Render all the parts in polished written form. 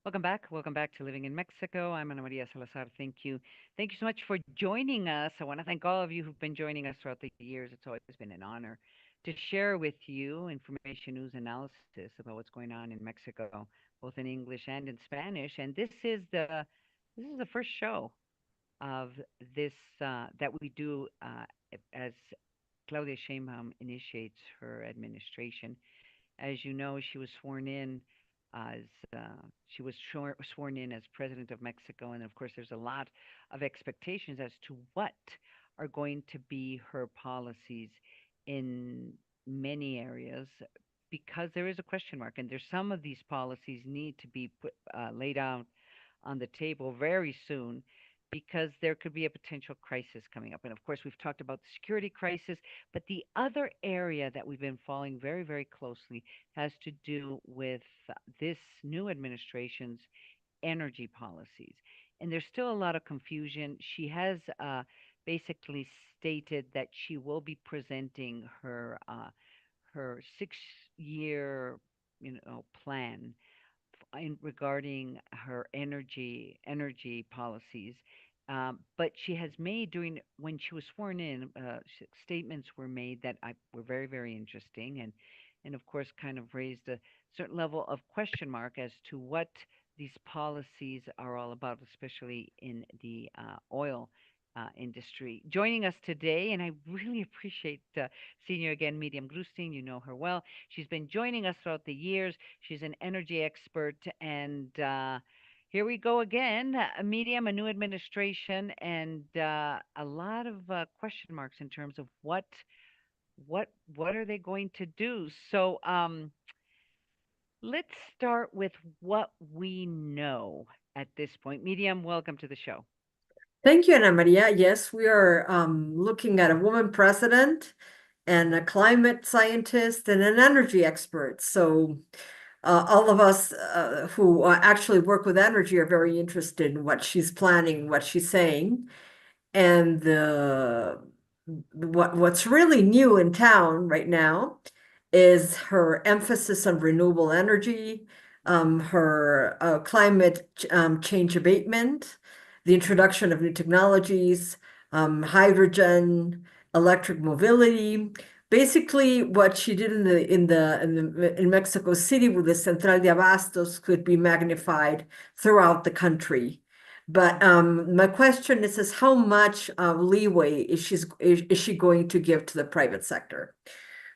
Welcome back. Welcome back to Living in Mexico. I'm Ana Maria Salazar. Thank you. Thank you so much for joining us. I want to thank all of you who've been joining us throughout the years. It's always been an honor to share with you information, news, analysis about what's going on in Mexico, both in English and in Spanish. And this is the first show of this that we do as Claudia Sheinbaum initiates her administration. As you know, she was sworn in as sworn in as president of Mexico, and of course, there's a lot of expectations as to what are going to be her policies in many areas, because there is a question mark, and there's some of these policies need to be laid out on the table very soon because there could be a potential crisis coming up. And of course, we've talked about the security crisis, but the other area that we've been following very, very closely has to do with this new administration's energy policies. And there's still a lot of confusion. She has basically stated that she will be presenting her 6 year plan in regarding her energy policies. But she has made during when she was sworn in, statements were made that were very very interesting, and of course kind of raised a certain level of question mark as to what these policies are all about, especially in the oil industry. Joining us today, and I really appreciate seeing you again, Miriam Grustein. You know her well. She's been joining us throughout the years. She's an energy expert, and here we go again. Miriam, a new administration, and a lot of question marks in terms of what are they going to do. So let's start with what we know at this point. Miriam, welcome to the show. Thank you, Ana Maria. Yes, we are looking at a woman president and a climate scientist and an energy expert. So all of us who actually work with energy are very interested in what she's planning, what she's saying. And what's really new in town right now is her emphasis on renewable energy, her climate change abatement, the introduction of new technologies, hydrogen, electric mobility. Basically, what she did in Mexico City with the Central de Abastos could be magnified throughout the country. But my question is how much leeway is she going to give to the private sector?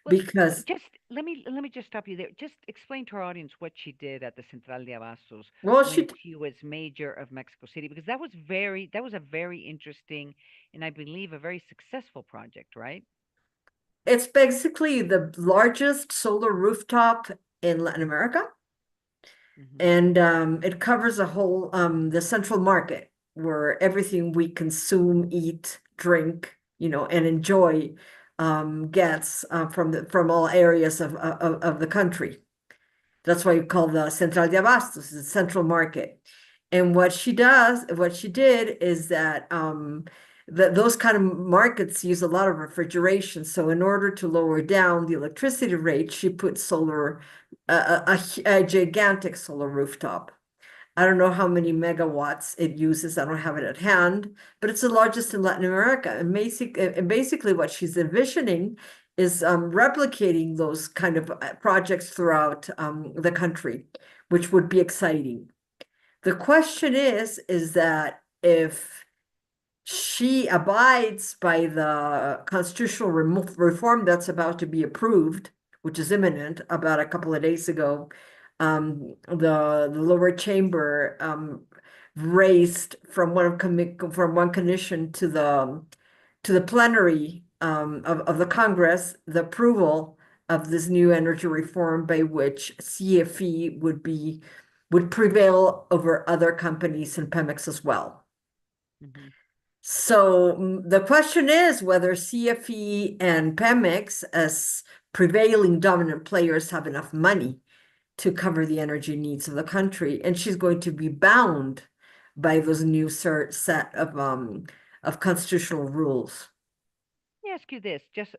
Well, Because just let me just stop you there. Just explain to our audience what she did at the Central de Abastos well, when she was mayor of Mexico City, because that was a very interesting and I believe a very successful project, right? it's basically the largest solar rooftop in Latin America, Hmm. and it covers a whole the central market where everything we consume, eat, drink, and enjoy gets from all areas of the country. That's why you call the Central de Abastos, the central market. And what she did is that those kind of markets use a lot of refrigeration. So in order to lower down the electricity rate, she put a gigantic solar rooftop. I don't know how many megawatts it uses. I don't have it at hand, but it's the largest in Latin America. And basically what she's envisioning is replicating those kind of projects throughout the country, which would be exciting. The question is that if she abides by the constitutional reform that's about to be approved, which is imminent, about a couple of days ago, the lower chamber raised from one commission to the plenary of the Congress the approval of this new energy reform by which CFE would prevail over other companies and Pemex as well. Hmm. So the question is whether CFE and Pemex, as prevailing dominant players, have enough money to cover the energy needs of the country, and she's going to be bound by those new set of constitutional rules. Yeah, ask you this, just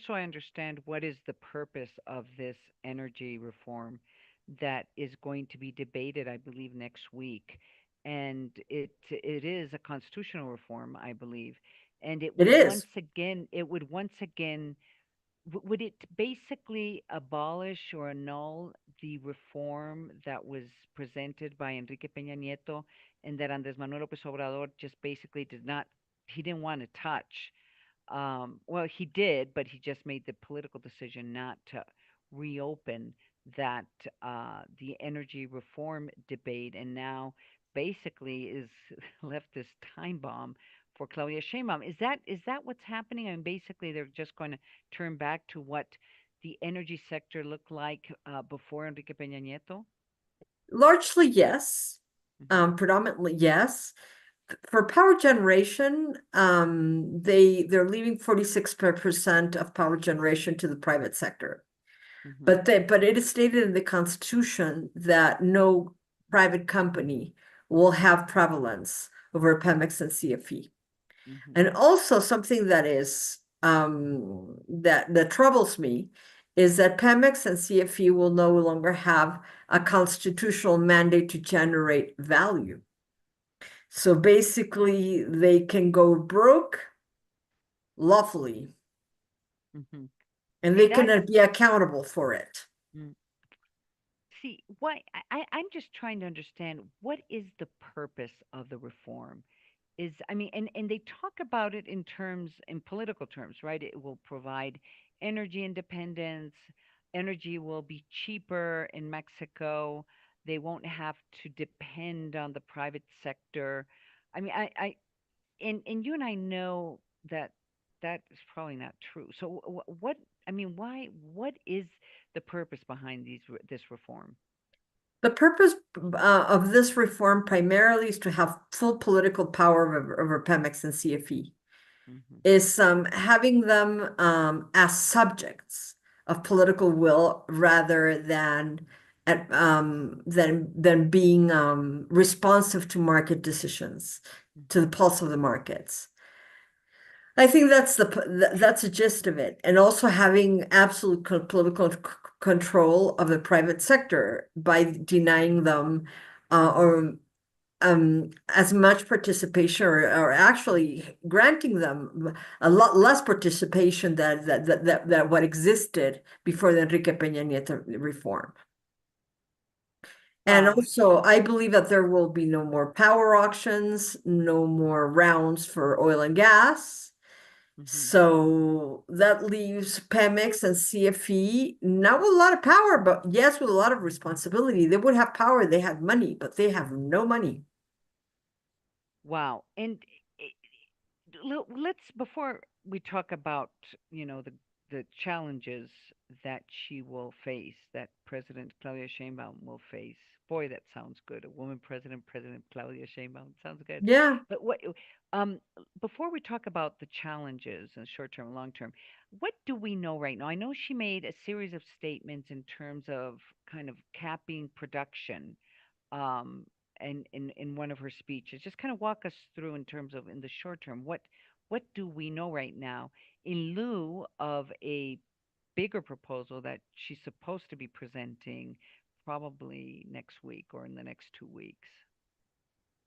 so I understand what is the purpose of this energy reform that is going to be debated, I believe, next week, and it is a constitutional reform, I believe, and It is. it would once again would it basically abolish or annul the reform that was presented by Enrique Peña Nieto and that Andrés Manuel Lopez Obrador just basically he didn't want to touch? Well, he did, but he just made the political decision not to reopen that the energy reform debate, and now basically is left this time bomb for Claudia Sheinbaum. Is that what's happening? And basically, they're just going to turn back to what the energy sector looked like before Enrique Peña Nieto. Largely, yes. Hmm. Predominantly, yes. For power generation, they're leaving 46% of power generation to the private sector. Hmm. But it is stated in the Constitution that no private company will have prevalence over Pemex and CFE. Hmm. And also something that is that troubles me is that Pemex and CFE will no longer have a constitutional mandate to generate value. So basically, they can go broke lawfully, Hmm. and See, they that's can be accountable for it. mm, see why I'm just trying to understand what is the purpose of the reform. Is I mean, and they talk about it in political terms, right? It will provide energy independence. Energy will be cheaper in Mexico. They won't have to depend on the private sector. I mean, and you and I know that that is probably not true. So what I mean, why? What is the purpose behind this reform? The purpose of this reform primarily is to have full political power over Pemex and CFE. Hmm. Is having them as subjects of political will rather than being responsive to market decisions, to Hmm. the pulse of the markets. I think that's the gist of it, and also having absolute political control of the private sector by denying them or as much participation or actually granting them a lot less participation that what existed before the Enrique Peña Nieto reform. And Wow. also, I believe that there will be no more power auctions, no more rounds for oil and gas. Hmm. So that leaves Pemex and CFE not with a lot of power, but yes, with a lot of responsibility. They would have power, they have money, but they have no money. Wow. And let's before we talk about the challenges that she will face, that President Claudia Sheinbaum will face. Boy, that sounds good. A woman president, President Claudia Sheinbaum, sounds good. Yeah. But what um before we talk about the challenges in short term, long term, what do we know right now? I know she made a series of statements in terms of kind of capping production um, and in one of her speeches. Just kind of walk us through in terms of in the short term, what do we know right now in lieu of a bigger proposal that she's supposed to be presenting probably next week or in the next 2 weeks?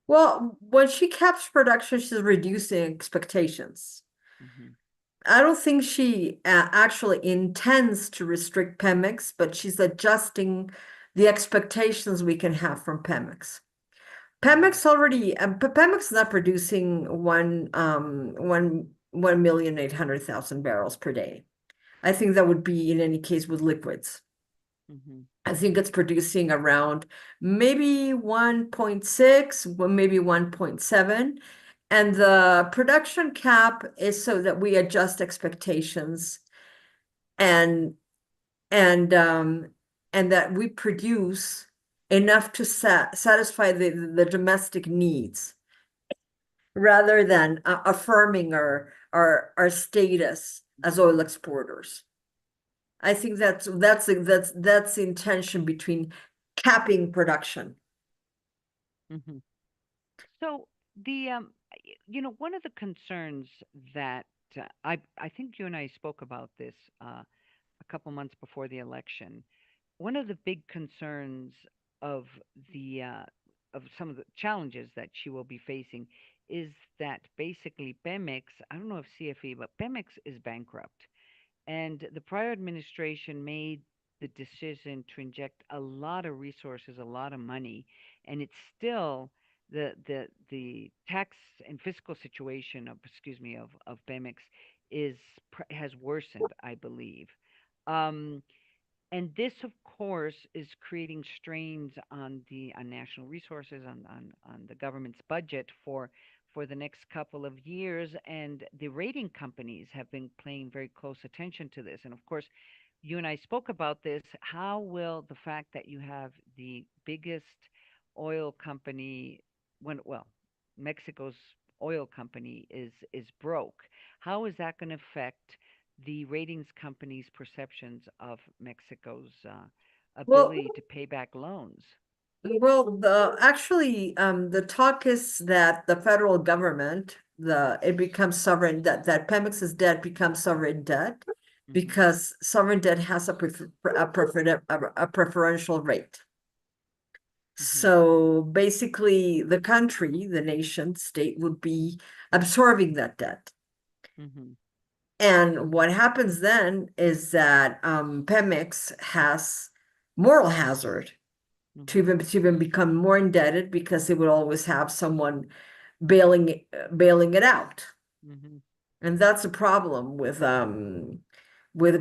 Well, when she caps production, she's reducing expectations. Hmm. I don't think she actually intends to restrict Pemex, but she's adjusting the expectations we can have from Pemex. Hmm. Pemex is not producing 1,800,000 barrels per day. I think that would be in any case with liquids. Hmm. I think it's producing around maybe 1.6, maybe 1.7. And the production cap is so that we adjust expectations and and um and that we produce enough to satisfy the domestic needs rather than affirming our status as oil exporters. I think that's the intention between capping production. Hmm. So one of the concerns that I think you and I spoke about this a couple months before the election. One of the big concerns of the of some of the challenges that she will be facing is that basically Pemex, I don't know if CFE, but Pemex is bankrupt. And the prior administration made the decision to inject a lot of resources, a lot of money, and it's still the tax and fiscal situation of, excuse me, of Pemex is has worsened, I believe. Um, and this, of course, is creating strains on national resources, on the government's budget for the next couple of years. And the rating companies have been paying very close attention to this. And of course, you and I spoke about this. How will the fact that you have the biggest oil company, when well, Mexico's oil company is broke, how is that going to affect the ratings companies' perceptions of Mexico's Well, ability to pay back loans? the actually the talk is that the federal government it becomes sovereign that Pemex's debt becomes sovereign debt Hmm. because sovereign debt has a preferential rate. Hmm. So basically, the country, the nation state, would be absorbing that debt. Hmm. And what happens then is that Pemex has moral hazard Hmm. to even become more indebted because it would always have someone bailing it out. Hmm. And that's a problem with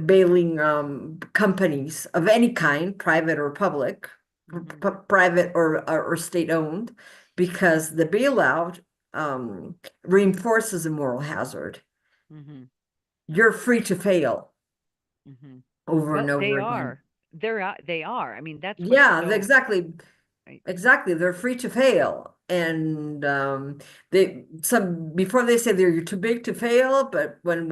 bailing companies of any kind, private or public, Hmm. private or state owned, because the bailout reinforces a moral hazard. Hmm. You're free to fail Hmm. over and Well, they over again. are. They are. I mean, that's what's Yeah, so. exactly. Right. Exactly. They're free to fail. And they some before they say you're too big to fail, but when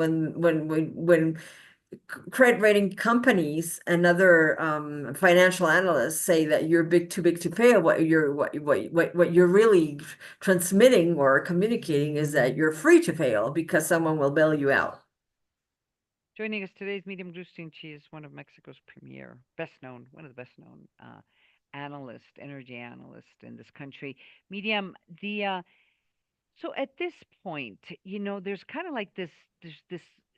credit rating companies and other financial analysts say that you're too big to fail, what you're really transmitting or communicating is that you're free to fail because someone will bail you out. Joining us today is Miriam Grustein. She is one of Mexico's premier, best known, one of the best known energy analyst in this country. Miriam, the so at this point, there's kind of like this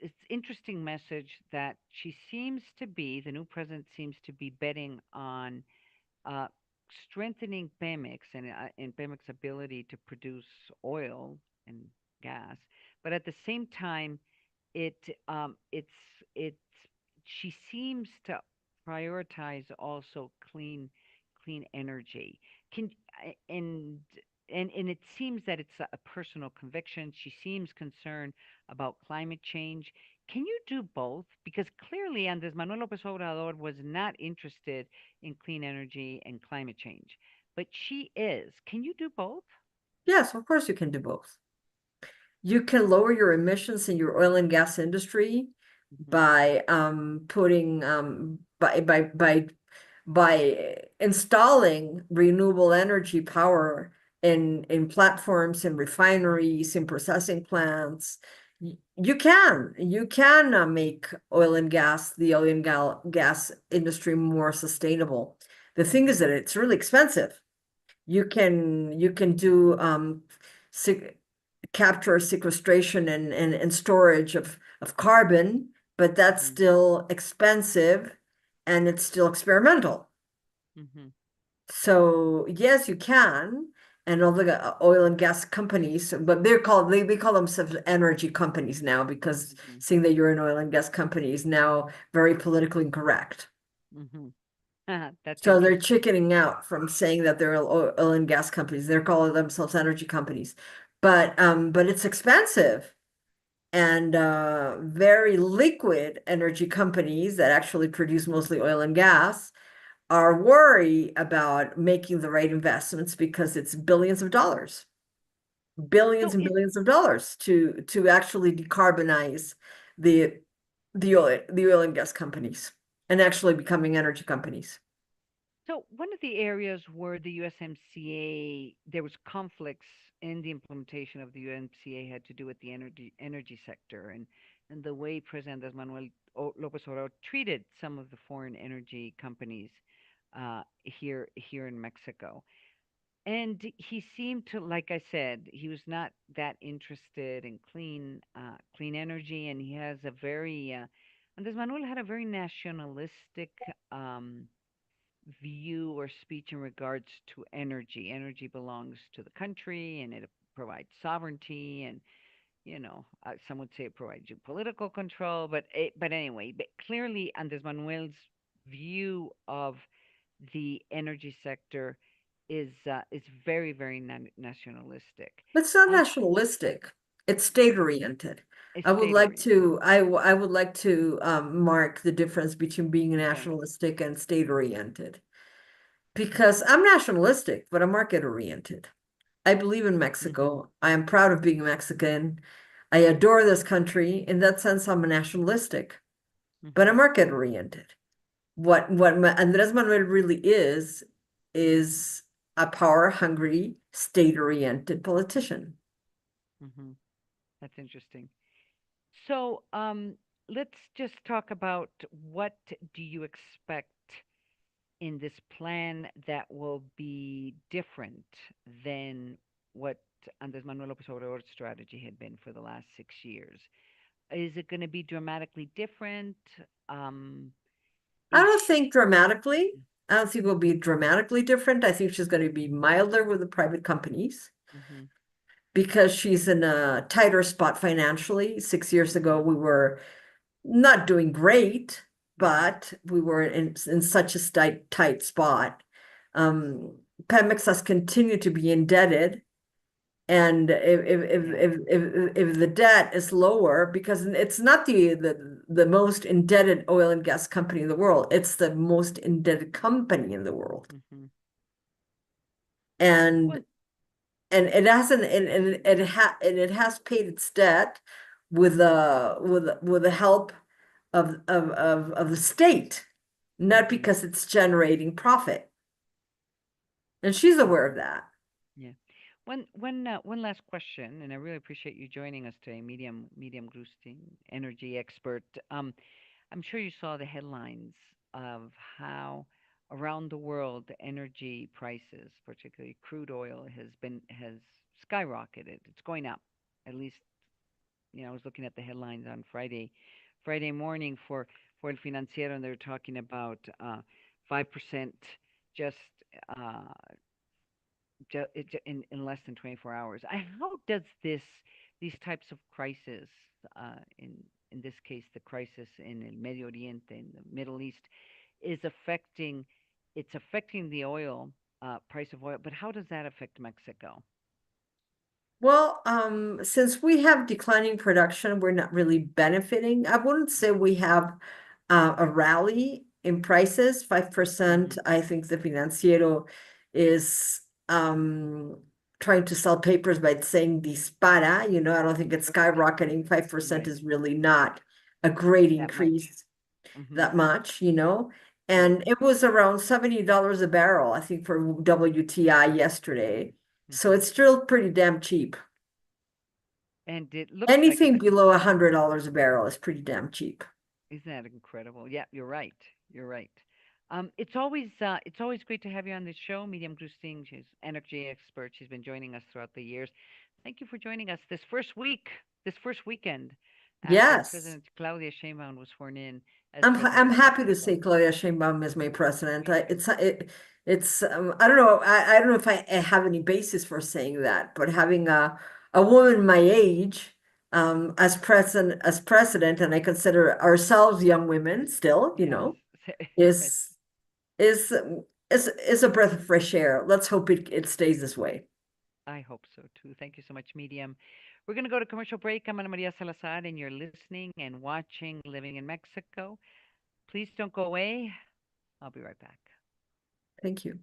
it's interesting message that the new president seems to be betting on uh, strengthening Pemex and Pemex's ability to produce oil and gas, but at the same time, it it's it's she seems to prioritize also clean energy. Can and and it seems that it's a personal conviction. She seems concerned about climate change. Can you do both? Because clearly, Andres Manuel Lopez Obrador was not interested in clean energy and climate change, but she is. Can you do both? Yes, of course you can do both. You can lower your emissions in your oil and gas industry Hmm. by putting by installing renewable energy power in platforms, in refineries, in processing plants. You can make the oil and gas industry more sustainable. The thing is Hmm. that it's really expensive. You can do se capture, sequestration, and storage of carbon, but that's Hmm. still expensive and it's still experimental. Hmm. So yes, you can. And all the oil and gas companies, but they call themselves energy companies now because Hmm. seeing that you're an oil and gas company is now very politically incorrect. Hmm. That's So they're interesting. chickening out from saying that they're oil and gas companies. They're calling themselves energy companies. But it's expensive. And very liquid energy companies that actually produce mostly oil and gas are worried about making the right investments because it's billions of dollars, billions So and it billions of dollars to actually decarbonize the the oil and gas companies and actually becoming energy companies. so one of the areas where the USMCA there was conflicts and the implementation of the UNCA had to do with the energy sector and the way President Manuel Lopez Obrador treated some of the foreign energy companies here in Mexico. And he seemed to, like I said, he was not that interested in clean energy, and he has a very Andres Manuel had a very nationalistic um, view or speech in regards to energy. Energy belongs to the country, and it provides sovereignty, and some would say it provides you political control. But anyway, but clearly Andres Manuel's view of the energy sector is very nationalistic. It's not Um, nationalistic. It's state mm, oriented. it's I would state like oriented. to I would like to mark the difference between being Okay. nationalistic and state oriented. Because I'm nationalistic, but I'm market oriented. I believe in Mhm. Mexico. I am proud of being Mexican. I adore this country. In that sense, I'm a nationalistic, but Mhm. I'm market oriented. Andres Manuel really is a power hungry, state oriented politician. Mhm. That's interesting. So, let's just talk about what do you expect in this plan that will be different than what Andres Manuel Lopez Obrador's strategy had been for the last 6 years. Is it going to be dramatically different? Um, I is don't she? think dramatically. I don't think it will be dramatically different. I think she's going to be milder with the private companies Mhm. because she's in a tighter spot financially. 6 years ago, Mhm. we were not doing great, Mhm. but we were in such a tight spot. Um, Pemex has continued to be indebted. And Yeah. if the debt is lower, because it's not the most indebted oil and gas company in the world, it's the most indebted company in the world. Mhm. And Well, and it hasn't and it has paid its debt with the help of the state, not mhm. because it's generating profit. And she's Yeah. aware of that. Yeah. One last question, and I really appreciate you joining us today, Medium Grustein, energy expert. I'm sure you saw the headlines of how around the world the energy prices, particularly crude oil, has skyrocketed. It's going up. At least, I was looking at the headlines on Friday morning for El Financiero, and they're talking about 5% just uh, in less than 24 hours. How does these types of crises, in this case, the crisis in El Medio Oriente, in the Middle East, is affecting it's affecting the oil price of oil, but how does that affect Mexico? Well, since we have declining production, we're not really benefiting. I wouldn't say we have a rally in prices, 5%. Mm-hmm. I think the Financiero is trying to sell papers by saying dispara. I don't think it's skyrocketing. 5% Right, is really not a great that much. increase Mm-hmm. that much. Yeah. And it was around $70 a barrel, I think, for WTI yesterday. So Mm-hmm. it's still pretty damn cheap. And it looks like Anything below $100 a barrel is pretty damn cheap. isn't that incredible? Yeah, you're right. You're right. It's always great to have you on the show, Miriam Grustein. She's energy expert. She's been joining us throughout the years. Thank you for joining us this first weekend after Yes. President Claudia Sheinbaum was sworn in as I'm president of happy to Mexico. say Claudia Sheinbaum is my president. It's I don't know, I don't know if I have any basis for saying that, but having a woman my age as president, and I consider ourselves young women still, Yes, yes, is is is a breath of fresh air. Let's hope it stays this way. I hope so too. Thank you so much, Medium. We're going to go to commercial break. I'm Ana Maria Salazar, and you're listening and watching Living in Mexico. Please don't go away. I'll be right back. Thank you.